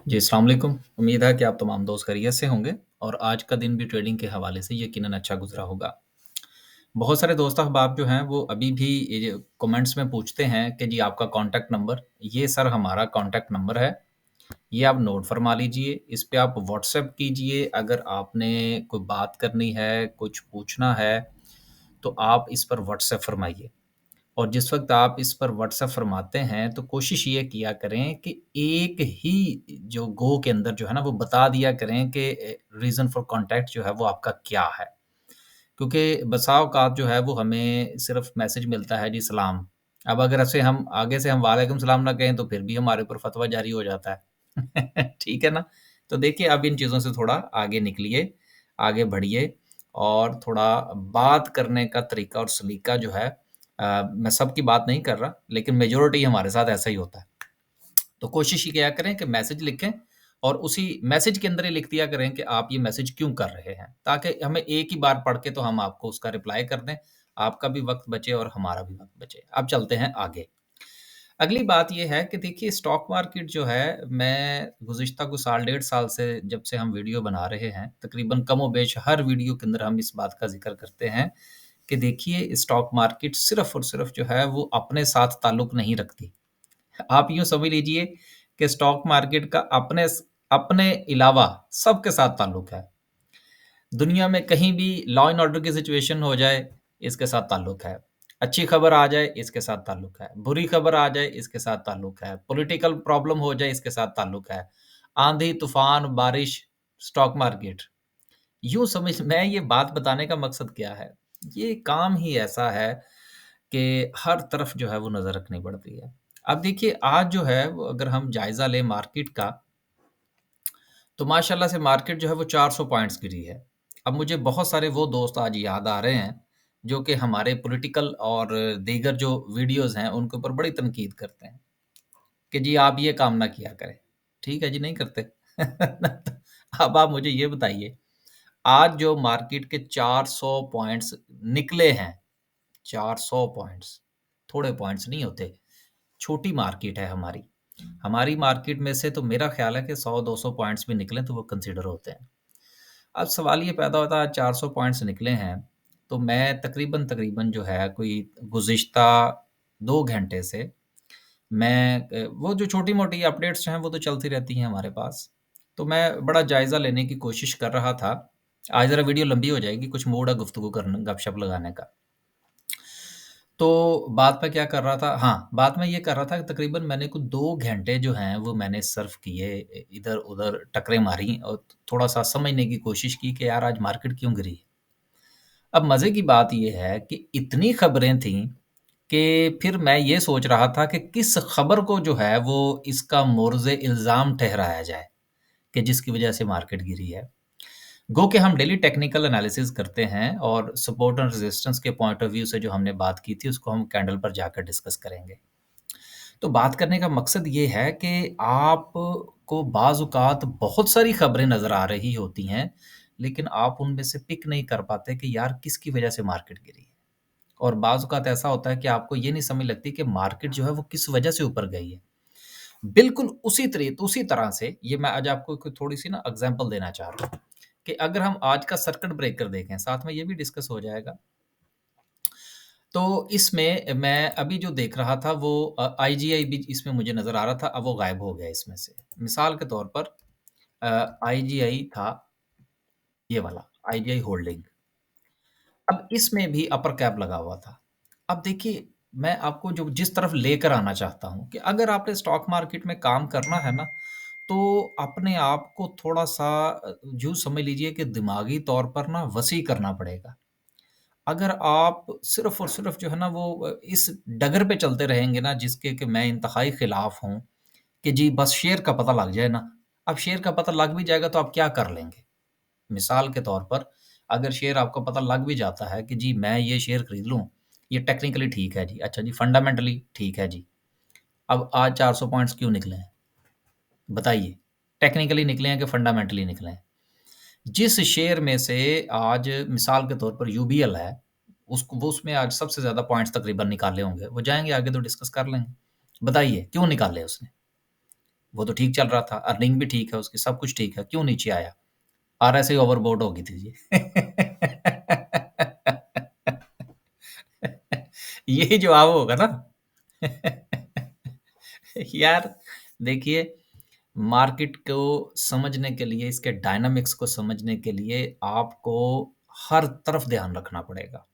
जी, अस्सलाम वालेकुम। उम्मीद है कि आप तमाम दोस्त खैरियत से होंगे और आज का दिन भी ट्रेडिंग के हवाले से यकीनन अच्छा गुज़रा होगा। बहुत सारे दोस्त अहबाब जो हैं वो अभी भी ये कमेंट्स में पूछते हैं कि जी आपका कॉन्टैक्ट नंबर, ये सर हमारा कॉन्टैक्ट नंबर है, ये आप नोट फरमा लीजिए, इस पे आप व्हाट्सएप कीजिए अगर आपने कोई बात करनी है, कुछ पूछना है, तो आप इस पर व्हाट्सएप फरमाइए। और जिस वक़्त आप इस पर व्हाट्सएप फ़रमाते हैं, तो कोशिश ये किया करें कि एक ही जो गो के अंदर जो है ना, वो बता दिया करें कि रीज़न फॉर कॉन्टैक्ट जो है, वो आपका क्या है। क्योंकि बसा औक़ात जो है, वो हमें सिर्फ़ मैसेज मिलता है जी सलाम। अब अगर ऐसे हम आगे से हम वालेकुम सलाम ना कहें, तो फिर भी हमारे ऊपर फ़तवा जारी हो जाता है। ठीक है ना? तो देखिए, अब इन चीज़ों से थोड़ा आगे निकलिए, आगे बढ़िए और थोड़ा बात करने का तरीका और सलीका जो है मैं सबकी बात नहीं कर रहा, लेकिन मेजॉरिटी हमारे साथ ऐसा ही होता है। तो कोशिश ये किया करें कि मैसेज लिखें और उसी मैसेज के अंदर ही लिख दिया करें कि आप ये मैसेज क्यों कर रहे हैं, ताकि हमें एक ही बार पढ़ के तो हम आपको उसका रिप्लाई कर दें, आपका भी वक़्त बचे और हमारा भी वक़्त बचे। अब चलते हैं आगे। अगली बात ये है कि देखिए स्टॉक मार्केट जो है, मैं गुज़िश्ता कुछ साल, डेढ़ साल से जब से हम वीडियो बना रहे हैं, तकरीबन कमोबेश हर वीडियो के अंदर हम इस बात का ज़िक्र करते हैं कि देखिए स्टॉक मार्केट सिर्फ़ और सिर्फ़ जो है वो अपने साथ ताल्लुक नहीं रखती। आप यूँ समझ लीजिए कि स्टॉक मार्केट का अपने अलावा सबके साथ ताल्लुक है। दुनिया में कहीं भी लॉ एंड ऑर्डर की सिचुएशन हो जाए, इसके साथ ताल्लुक है। अच्छी खबर आ जाए, इसके साथ ताल्लुक है। बुरी खबर आ जाए, इसके साथ ताल्लुक है। पॉलिटिकल प्रॉब्लम हो जाए, इसके साथ ताल्लुक है। आंधी, तूफ़ान, बारिश, स्टॉक मार्केट। यूँ समझ मैं ये बात बताने का मकसद क्या है? ये काम ही ऐसा है कि हर तरफ जो है वो नज़र रखनी पड़ती है। अब देखिए आज जो है वो अगर हम जायज़ा लें मार्केट का, तो माशाल्लाह से मार्केट जो है वो 400 पॉइंट्स गिरी है। अब मुझे बहुत सारे वो दोस्त आज याद आ रहे हैं, जो कि हमारे पॉलिटिकल और दीगर जो वीडियोज़ हैं, उनके ऊपर बड़ी तनकीद करते हैं, कि जी आप ये काम ना किया करें। ठीक है जी, नहीं करते। अब आप मुझे ये बताइए, आज जो मार्केट के 400 पॉइंट्स निकले हैं, 400 पॉइंट्स, थोड़े पॉइंट्स नहीं होते, छोटी मार्केट है हमारी। हमारी मार्केट में से तो मेरा ख़्याल है कि 100-200 पॉइंट्स भी निकलें तो वो कंसीडर होते हैं। अब सवाल ये पैदा होता है 400 पॉइंट्स निकले हैं, तो मैं तकरीबन-तकरीबन जो है कोई गुज़िश्ता 2 घंटे से मैं वो जो छोटी-मोटी अपडेट्स हैं वो तो चलती रहती हैं हमारे पास। तो मैं बड़ा जायज़ा लेने की कोशिश कर रहा था। आज ज़रा वीडियो लंबी हो जाएगी, कुछ मूड है गुफ्तगू करने गपशप लगाने का। तो बात मैं क्या कर रहा था हाँ, बात मैं ये कर रहा था कि तकरीबन मैंने कुछ 2 घंटे जो हैं वो मैंने सर्फ़ किए इधर-उधर टकरें मारी और थोड़ा-सा समझने की कोशिश की कि यार आज मार्केट क्यों गिरी? अब मज़े की बात ये है कि इतनी खबरें थीं कि फिर मैं ये सोच रहा था कि किस खबर को जो है वो इसका मोर्ज़ इल्ज़ाम ठहराया जाए, कि जिसकी वज़ह से मार्केट गिरी है। गो कि हम डेली टेक्निकल एनालिसिस करते हैं और सपोर्ट एंड रेजिस्टेंस के पॉइंट ऑफ व्यू से जो हमने बात की थी उसको हम कैंडल पर जाकर डिस्कस करेंगे। तो बात करने का मकसद ये है कि आपको बाज़-औक़ात बहुत सारी खबरें नज़र आ रही होती हैं, लेकिन आप उनमें से पिक नहीं कर पाते कि यार किसकी वजह से मार्केट गिरी है। और बाज़-औक़ात ऐसा होता है कि आपको ये नहीं समझ लगती कि मार्केट जो है वो किस वजह से ऊपर गई है। बिल्कुल उसी तरह से ये मैं आज आपको एक थोड़ी-सी ना एग्ज़ाम्पल देना चाह रहा हूँ, कि अगर हम आज का सर्किट ब्रेकर देखें, साथ में ये भी डिस्कस हो जाएगा। तो इसमें मैं अभी जो देख रहा था वो आईजीआई भी इसमें मुझे नज़र आ रहा था, अब वो गायब हो गया इसमें से। मिसाल के तौर पर आईजीआई था ये वाला, आईजीआई होल्डिंग। अब इसमें भी अपर कैप लगा हुआ था। अब देखिए, मैं आपको जो जिस तरफ लेकर आना चाहता हूँ कि अगर आपने स्टॉक मार्केट में काम करना है ना, तो अपने आप को थोड़ा-सा यूँ समझ लीजिए कि दिमागी तौर पर ना वसी करना पड़ेगा। अगर आप सिर्फ़ और सिर्फ़ जो है ना वो इस डगर पे चलते रहेंगे ना जिसके कि मैं इंतहाई ख़िलाफ़ हूँ, कि जी बस शेयर का पता लग जाए ना। अब शेयर का पता लग भी जाएगा तो आप क्या कर लेंगे? मिसाल के तौर पर अगर शेयर आपको पता लग भी जाता है कि जी मैं ये शेयर खरीद लूँ, ये टेक्निकली ठीक है जी, अच्छा जी फंडामेंटली ठीक है जी। अब आज 400 पॉइंट्स क्यों निकले हैं? बताइए, टेक्निकली निकले हैं कि फंडामेंटली निकले हैं? जिस शेयर में से आज मिसाल के तौर पर यूबीएल है, उसको वो उसमें आज सबसे ज़्यादा पॉइंट्स तकरीबन निकाले होंगे, वो जाएँगे आगे तो डिस्कस कर लेंगे। बताइए क्यों निकाले उसने? वो तो ठीक चल रहा था, अर्निंग भी ठीक है उसकी, सब कुछ ठीक है, क्यों नीचे आया? आरएसआई ओवरबोट हो गई थी जी। यही जवाब होगा ना। यार देखिए, मार्केट को समझने के लिए, इसके डायनामिक्स को समझने के लिए आपको हर तरफ ध्यान रखना पड़ेगा।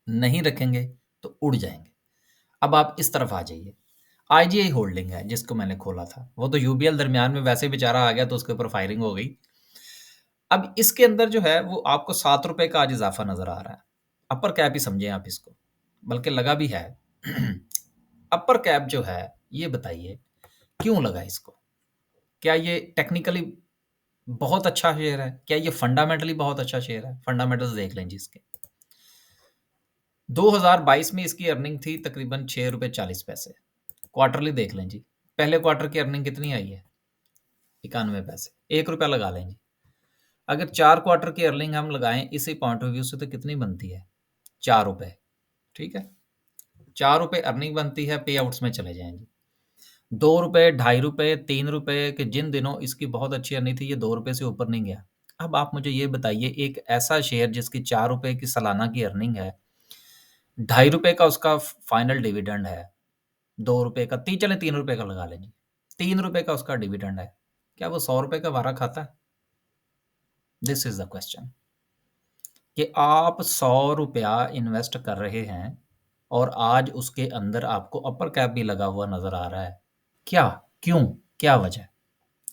नहीं रखेंगे तो उड़ जाएँगे। अब आप इस तरफ आ जाइए। आईजीआई होल्डिंग है जिसको मैंने खोला था। वो तो यूबीएल दरमियान में वैसे ही बेचारा आ गया तो उसके ऊपर फायरिंग हो गई। अब इसके अंदर जो है वो आपको ₹7 का आज इज़ाफ़ा नज़र आ रहा है। अपर कैप ही समझें आप इसको, बल्कि लगा भी है। अपर कैप जो है, ये बताइए क्यों लगा इसको? क्या ये टेक्निकली बहुत अच्छा शेयर है? क्या ये फंडामेंटली बहुत अच्छा शेयर है? फंडामेंटल्स देख लें जी इसके। 2022 में इसकी अर्निंग थी तकरीबन ₹6.40। क्वार्टरली देख लें जी। पहले क्वार्टर की अर्निंग कितनी आई है? 91 पैसे। ₹1 लगा लें जी। अगर 4 क्वार्टर की अर्निंग हम लगाएँ इसी पॉइंट ऑफ व्यू से तो कितनी बनती है? ₹4, ठीक है? ₹4 अर्निंग बनती है, पे आउट्स में चले जाएँ जी। ₹2, ₹2.5, ₹3 के जिन दिनों इसकी बहुत अच्छी अर्निंग थी, ये ₹2 से ऊपर नहीं गया। अब आप मुझे ये बताइए, एक ऐसा शेयर जिसकी ₹4 की सालाना की अर्निंग है, ₹2.5 का उसका फाइनल डिविडेंड है, ₹2 का ती चलें ₹3 का लगा लें जी। ₹3 का उसका डिविडेंड है। क्या वो ₹100 का वारा खाता है? दिस इज़ द क्वेश्चन कि आप ₹100 इन्वेस्ट कर रहे हैं और आज उसके अंदर आपको अपर कैप भी लगा हुआ नज़र आ रहा है। क्या? क्यों? क्या वजह?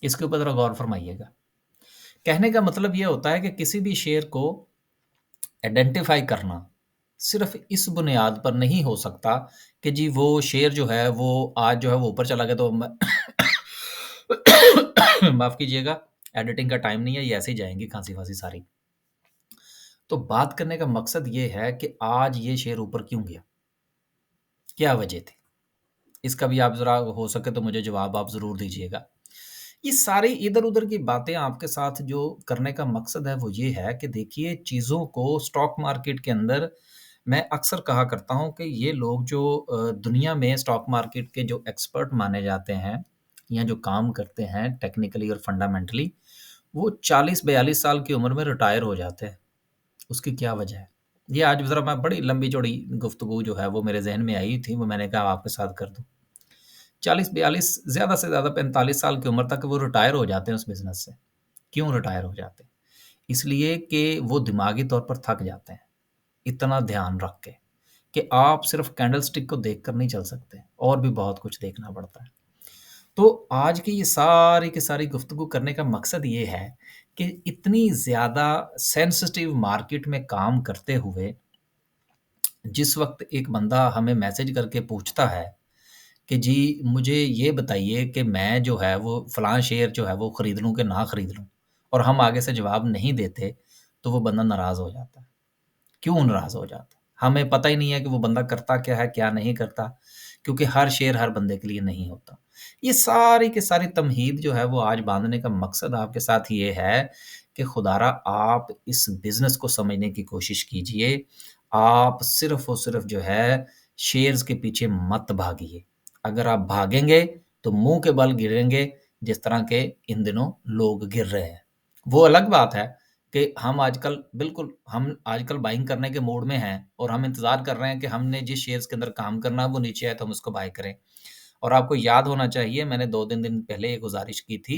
इसके ऊपर ज़रा गौर फरमाइएगा। कहने का मतलब ये होता है कि किसी भी शेयर को आइडेंटिफ़ाई करना सिर्फ़ इस बुनियाद पर नहीं हो सकता कि जी वो शेयर जो है वो आज जो है वो ऊपर चला गया तो मैं माफ़ कीजिएगा, एडिटिंग का टाइम नहीं है, ये ऐसे ही जाएँगी खाँसी-वासी सारी। तो बात करने का मकसद ये है कि आज ये शेयर ऊपर क्यों गया? क्या वजह थी? इसका भी आप ज़रा हो सके तो मुझे जवाब आप ज़रूर दीजिएगा। ये सारी इधर-उधर की बातें आपके साथ जो करने का मकसद है वो ये है कि देखिए चीज़ों को स्टॉक मार्केट के अंदर मैं अक्सर कहा करता हूँ कि ये लोग जो दुनिया में स्टॉक मार्केट के जो एक्सपर्ट माने जाते हैं या जो काम करते हैं टेक्निकली और फंडामेंटली, वो 40-42 साल की उम्र में रिटायर हो जाते हैं। उसकी क्या वजह है? ये आज ज़रा मैं बड़ी लंबी-चौड़ी गुफ्तगू जो है वो मेरे ज़हन में आई थी, वो मैंने कहा आपके साथ कर दूँ। 40-42 ज़्यादा से ज़्यादा 45 साल की उम्र तक वो रिटायर हो जाते हैं उस बिज़नेस से। क्यों रिटायर हो जाते हैं? इसलिए कि वो दिमागी तौर पर थक जाते हैं, इतना ध्यान रख कि आप सिर्फ़ कैंडलस्टिक को देखकर नहीं चल सकते, और भी बहुत कुछ देखना पड़ता है। तो आज की ये सारी की सारी गुफ्तगू करने का मकसद ये है कि इतनी ज़्यादा सेंसिटिव मार्केट में काम करते हुए, जिस वक़्त एक बंदा हमें मैसेज करके पूछता है कि जी मुझे ये बताइए कि मैं जो है वो फलाँ शेयर जो है वो खरीद लूँ कि ना खरीद लूँ? और हम आगे से जवाब नहीं देते, तो वो बंदा नाराज़ हो जाता है। क्यों नाराज़ हो जाता है? हमें पता ही नहीं है कि वो बंदा करता क्या है, क्या नहीं करता, क्योंकि हर शेयर हर बंदे के लिए नहीं होता। ये सारी की सारी तमहीद जो है वो आज बाँधने का मकसद आपके साथ ये है कि खुदारा आप इस बिज़नेस को समझने की कोशिश कीजिए। आप सिर्फ़ और सिर्फ़ जो है शेयर्स के पीछे मत भागिए। अगर आप भागेंगे तो मुँह के बल गिरेंगे, जिस तरह के इन दिनों लोग गिर रहे हैं। वो अलग बात है कि हम आजकल बाइंग करने के मूड में हैं और हम इंतज़ार कर रहे हैं कि हमने जिस शेयर्स के अंदर काम करना है वो नीचे आए तो हम उसको बाय करें। और आपको याद होना चाहिए मैंने 2-3 दिन पहले ये गुज़ारिश की थी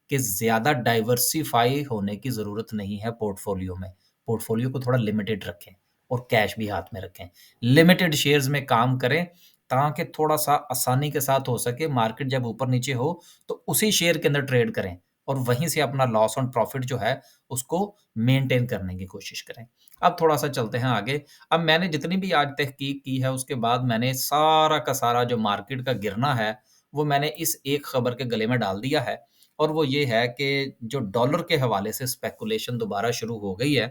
कि ज़्यादा डाइवर्सिफ़ाई होने की ज़रूरत नहीं है पोर्टफ़ोलियो में। पोर्टफ़ोलियो को थोड़ा लिमिटेड रखें और कैश भी हाथ में रखें। लिमिटेड शेयर्स में काम करें ताकि थोड़ा-सा आसानी के साथ हो सके, मार्केट जब ऊपर-नीचे हो तो उसी शेयर के अंदर ट्रेड करें और वहीं से अपना लॉस ऑन प्रॉफ़िट जो है उसको मेंटेन करने की कोशिश करें। अब थोड़ा-सा चलते हैं आगे। अब मैंने जितनी भी आज तहकीक की है उसके बाद मैंने सारा का सारा जो मार्केट का गिरना है, वो मैंने इस एक खबर के गले में डाल दिया है और वो ये है कि जो डॉलर के हवाले से स्पेकुलेशन दोबारा शुरू हो गई है,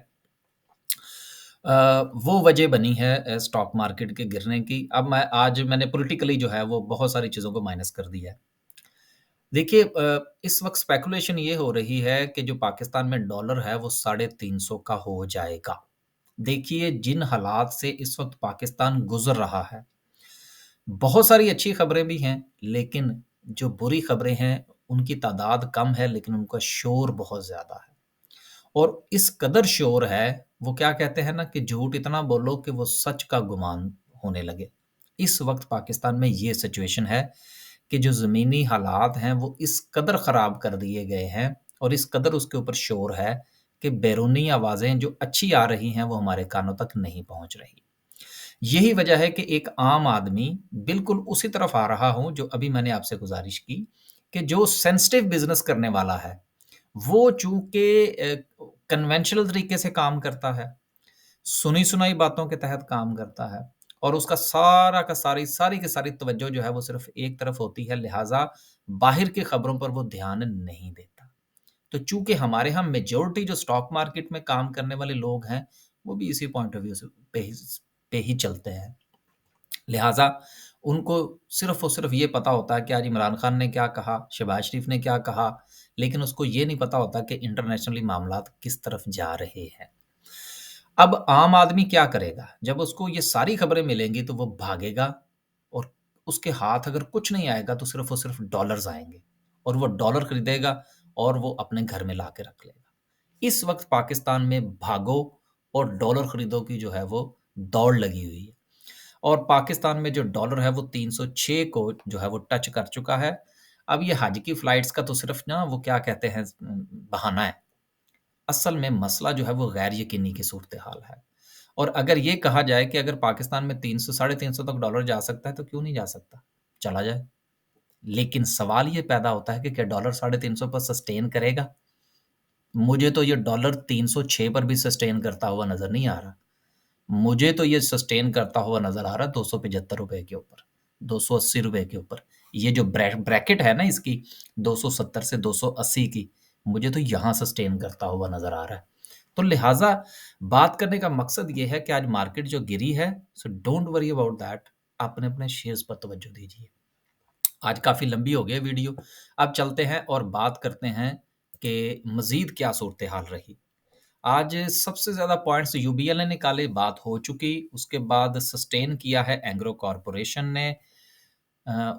वो वजह बनी है स्टॉक मार्केट के गिरने की। अब मैंने पॉलिटिकली जो है वो बहुत सारी चीज़ों को माइनस कर दिया है। देखिए इस वक़्त स्पेकुलेशन ये हो रही है कि जो पाकिस्तान में डॉलर है वो 350 का हो जाएगा। देखिए जिन हालात से इस वक़्त पाकिस्तान गुज़र रहा है, बहुत सारी अच्छी खबरें भी हैं, लेकिन जो बुरी खबरें हैं, उनकी तादाद कम है लेकिन उनका शोर बहुत ज़्यादा है। और इस कदर शोर है, वो क्या कहते हैं ना कि झूठ इतना बोलो कि वो सच का गुमान होने लगे। इस वक़्त पाकिस्तान में ये सिचुएशन है कि जो ज़मीनी हालात हैं, वो इस कदर ख़राब कर दिए गए हैं और इस कदर उसके ऊपर शोर है कि बैरूनी आवाज़ें जो अच्छी आ रही हैं, वो हमारे कानों तक नहीं पहुँच रही। यही वजह है कि एक आम आदमी बिल्कुल उसी तरफ आ रहा हूँ, जो अभी मैंने आपसे गुज़ारिश की कि जो सेंसिटिव बिज़नेस करने वाला है, वो चूँकि कन्वेंशनल तरीके से काम करता है, सुनी-सुनाई बातों के तहत काम करता है और उसका सारा का सारी की सारी तवज्जो जो है वो सिर्फ़ एक तरफ होती है, लिहाज़ा बाहर की खबरों पर वो ध्यान नहीं देता। तो चूँकि हमारे यहाँ मेजॉरिटी जो स्टॉक मार्केट में काम करने वाले लोग हैं, वो भी इसी पॉइंट ऑफ व्यू से पे ही चलते हैं। लिहाज़ा उनको सिर्फ़ और सिर्फ़ ये पता होता है कि आज इमरान खान ने क्या कहा, शहबाज़ शरीफ ने क्या कहा, लेकिन उसको ये नहीं पता होता कि इंटरनेशनली मामलात किस तरफ जा रहे हैं। अब आम आदमी क्या करेगा? जब उसको ये सारी खबरें मिलेंगी तो वो भागेगा और उसके हाथ अगर कुछ नहीं आएगा तो सिर्फ़ और सिर्फ़ डॉलर्स आएँगे और वो डॉलर खरीदेगा और वो अपने घर में लाके रख लेगा। इस वक़्त पाकिस्तान में भागो और डॉलर खरीदो की जो है वो दौड़ लगी हुई है और पाकिस्तान में जो डॉलर है वो 306 को जो है वो टच कर चुका है। अब ये हज की फ्लाइट्स का तो सिर्फ़ ना वो क्या कहते हैं बहाना है। असल में मसला जो है वो गैर यकीनी की सूरत-ए-हाल है। और अगर ये कहा जाए कि अगर पाकिस्तान में 300 साढ़े 300 तक डॉलर जा सकता है तो क्यों नहीं जा सकता? चला जाए। लेकिन सवाल ये पैदा होता है कि क्या डॉलर साढ़े 300 पर सस्टेन करेगा? मुझे तो ये डॉलर 306 पर भी सस्टेन करता हुआ नज़र नहीं आ रहा। मुझे तो ये सस्टेन करता हुआ नज़र आ रहा है ₹275 के ऊपर, ₹280 के ऊपर। ये जो ब्रैकेट है ना इसकी 270 से 280 की, मुझे तो यहाँ सस्टेन करता हुआ नज़र आ रहा है। तो लिहाज़ा बात करने का मकसद ये है कि आज मार्केट जो गिरी है, so don't worry about that. अपने-अपने शेयर्स पर तवज्जो दीजिए। आज काफ़ी लंबी हो गई है वीडियो। अब चलते हैं और बात करते हैं कि मज़ीद क्या सूरत-ए-हाल रही। आज सबसे ज़्यादा पॉइंट्स यूबीएल ने निकाले, बात हो चुकी। उसके बाद सस्टेन किया है एंग्रो कॉर्पोरेशन ने।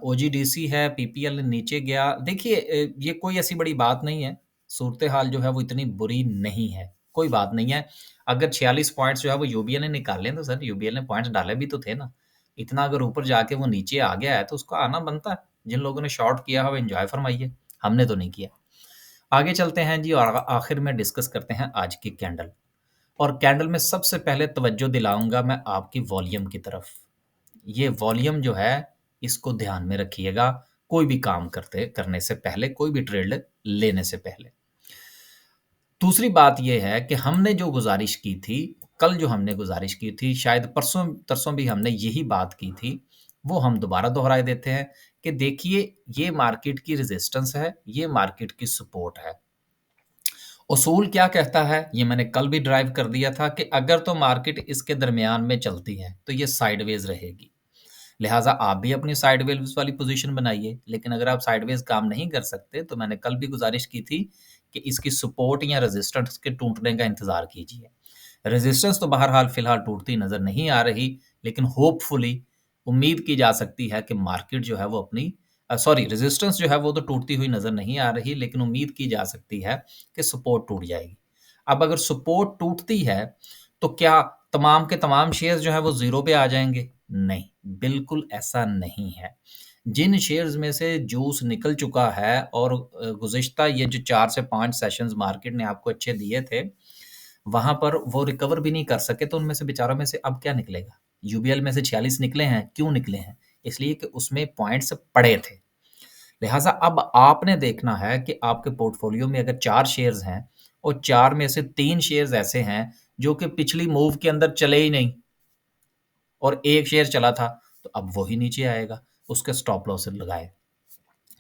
ओजीडीसी है, पीपीएल नीचे गया। देखिए ये कोई ऐसी बड़ी बात नहीं है, सूरत-ए-हाल जो है वो इतनी बुरी नहीं है, कोई बात नहीं है। अगर 46 पॉइंट्स जो है वो यूबीएल ने निकाले हैं, तो सर यूबीएल ने पॉइंट्स डाले भी तो थे ना। इतना अगर ऊपर जाके वो नीचे आ गया है, तो उसको आना बनता है। जिन लोगों ने शॉर्ट किया है, वो एन्जॉय फरमाइए, हमने तो नहीं किया। आगे चलते हैं जी और आखिर में डिस्कस करते हैं आज की कैंडल। और कैंडल में सबसे पहले तवज्जो दिलाऊँगा मैं आपकी वॉल्यूम की तरफ। ये वॉल्यूम जो है, इसको ध्यान में रखिएगा, कोई भी काम करने से पहले, कोई भी ट्रेड लेने से पहले। दूसरी बात ये है कि हमने जो गुज़ारिश की थी, कल जो हमने गुज़ारिश की थी, शायद परसों-तरसों भी हमने यही बात की थी, वो हम दोबारा दोहराए देते हैं कि देखिए, ये मार्केट की रेज़िस्टेंस है, ये मार्केट की सपोर्ट है। उसूल क्या कहता है, ये मैंने कल भी ड्राइव कर दिया था कि अगर तो मार्केट इसके दरमियान में चलती है, तो ये साइडवेज़ रहेगी। लिहाज़ा आप भी अपनी साइडवेज़ वाली पोज़ीशन बनाइए, लेकिन अगर आप साइडवेज़ काम नहीं कर सकते, तो मैंने कल भी गुज़ारिश की थी कि इसकी सपोर्ट या रेज़िस्टेंस के टूटने का इंतज़ार कीजिए। रेज़िस्टेंस तो बहरहाल फ़िलहाल टूटती नज़र नहीं आ रही, लेकिन होपफुली उम्मीद की जा सकती है कि मार्केट जो है वो अपनी सॉरी रेज़िस्टेंस जो है वो तो टूटती हुई नज़र नहीं आ रही, लेकिन उम्मीद की जा सकती है कि सपोर्ट टूट जाएगी। अब अगर सपोर्ट टूटती है, तो क्या तमाम के तमाम शेयर्स जो हैं वो ज़ीरो पे आ जाएँगे? नहीं, बिल्कुल ऐसा नहीं है। जिन शेयर्स में से जूस निकल चुका है और गुज़िश्ता ये जो 4 से 5 सेशंस मार्केट ने आपको अच्छे दिए थे, वहाँ पर वो रिकवर भी नहीं कर सके, तो उनमें से बेचारों में से अब क्या निकलेगा? यूबीएल में से 46 निकले हैं, क्यों निकले हैं? इसलिए कि उसमें पॉइंट्स पड़े थे। लिहाज़ा अब आपने देखना है कि आपके पोर्टफ़ोलियो में अगर 4 शेयर्स हैं और 4 में से 3 शेयर्स ऐसे हैं, जो कि पिछली मूव के अंदर चले ही नहीं और 1 शेयर चला था, तो अब वो ही नीचे आएगा, उसके स्टॉप लॉस लगाएँ।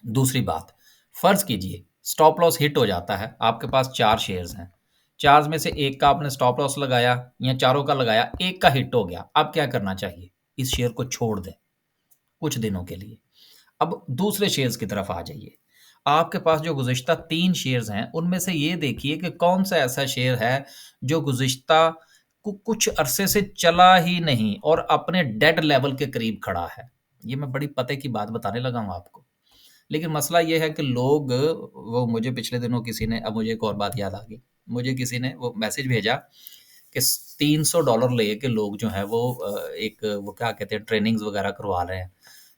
दूसरी बात, फ़र्ज़ कीजिए स्टॉप लॉस हिट हो जाता है, आपके पास 4 शेयर्स हैं, 4 में से 1 का आपने स्टॉप लॉस लगाया या चारों का लगाया, 1 का हिट हो गया, अब क्या करना चाहिए? इस शेयर को छोड़ दें, कुछ दिनों के लिए। अब दूसरे शेयर्स की तरफ आ जाइए। आपके पास जो गुज़िश्ता 3 शेयर्स हैं, उनमें से ये देखिए कि कौन-सा ऐसा शेयर है, जो गुज़िश्ता कुछ अरसे से चला ही नहीं और अपने डेड लेवल के करीब खड़ा है। ये मैं बड़ी पते की बात बताने लगा हूँ आपको। लेकिन मसला ये है कि लोग वो मुझे पिछले दिनों किसी ने अब मुझे एक और बात याद आ गई। मुझे किसी ने वो मैसेज भेजा कि स $300 लेके लोग जो हैं वो एक वो क्या कहते हैं ट्रेनिंग्स वगैरह करवा रहे हैं।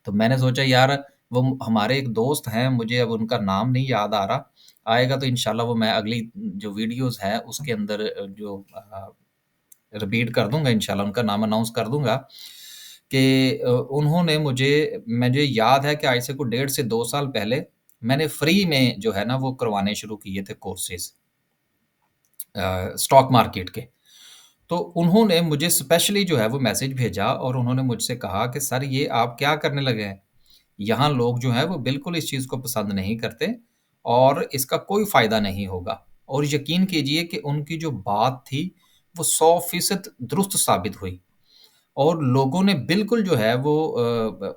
तो मैंने सोचा यार वो हमारे एक दोस्त हैं, मुझे अब उनका नाम नहीं याद आ रहा। आएगा तो इंशाल्लाह वो मैं अगली जो वीडियोज़ हैं उसके अंदर जो रिपीट कर दूँगा इंशाल्लाह उनका नाम अनाउंस कर दूँगा कि उन्होंने मुझे याद है कि आज से कोई 1.5 से 2 साल पहले मैंने फ्री में जो है ना वो करवाने शुरू किए थे कोर्सेज़ स्टॉक मार्केट के। तो उन्होंने मुझे स्पेशली जो है वो मैसेज भेजा और उन्होंने मुझसे कहा कि सर ये आप क्या करने लगे हैं? यहाँ लोग जो हैं वो बिल्कुल इस चीज़ को पसंद नहीं करते और इसका कोई फ़ायदा नहीं होगा। और यकीन कीजिए कि उनकी जो बात थी वो 100% दुरुस्त साबित हुई और लोगों ने बिल्कुल जो है वो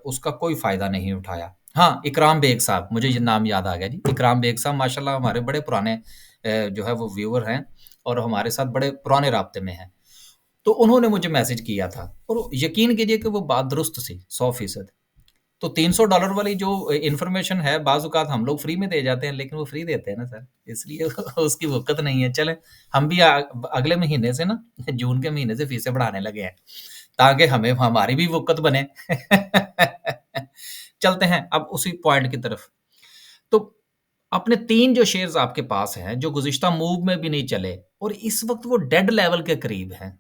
उसका कोई फ़ायदा नहीं उठाया। हाँ, इकराम बेग साहब, मुझे ये नाम याद आ गया जी। इकराम बेग साहब माशाल्लाह हमारे बड़े पुराने जो है वो व्यूअर हैं और हमारे साथ बड़े पुराने राब्ते में हैं। तो उन्होंने मुझे मैसेज किया था और यकीन कीजिए कि वो बात दुरुस्त थी 100%। तो $300 वाली जो इन्फॉर्मेशन है बाज़ औक़ात हम लोग फ्री में दे जाते हैं, लेकिन वो फ्री देते हैं ना सर, इसलिए उसकी वक़्त नहीं है। चलें, हम भी अगले महीने से ना जून के महीने से फ़ीसें बढ़ाने लगे हैं, ताकि हमें हमारी भी वक़्त बने। चलते हैं अब उसी पॉइंट की तरफ। तो अपने 3 जो शेयर्स आपके पास हैं, जो गुज़िश्ता मूव में भी नहीं चले और इस वक़्त वो डेड लेवल के करीब हैं।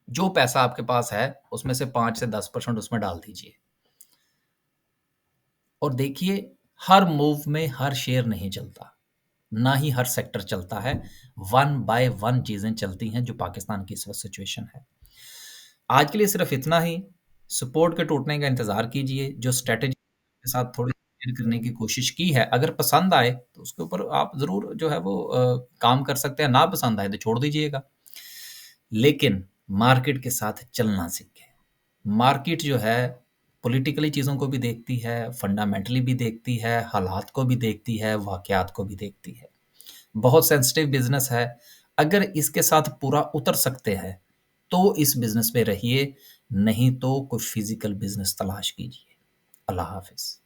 जो पैसा आपके पास है, उसमें से 5 से 10% उसमें डाल दीजिए। और देखिए, हर मूव में हर शेयर नहीं चलता, ना ही हर सेक्टर चलता है। वन बाय वन चीज़ें चलती हैं, जो पाकिस्तान की इस वक़्त सिचुएशन है। आज के लिए सिर्फ़ इतना ही, सपोर्ट के टूटने का इंतज़ार कीजिए, जो स्ट्रैटेजी के साथ थोड़ी शेयर करने की कोशिश की है, अगर पसंद आए, तो उसके ऊपर आप ज़रूर जो है वो काम कर सकते हैं, ना पसंद आए तो छोड़ दीजिएगा। लेकिन मार्केट के साथ चलना सीखें। मार्केट जो है पॉलिटिकली चीज़ों को भी देखती है, फंडामेंटली भी देखती है, हालात को भी देखती है, वाक़यात को भी देखती है। बहुत सेंसिटिव बिज़नेस है, अगर इसके साथ पूरा उतर सकते हैं, तो इस बिज़नेस में रहिए, नहीं तो कोई फ़िज़िकल बिज़नेस तलाश कीजिए। अल्लाह हाफ़िज़।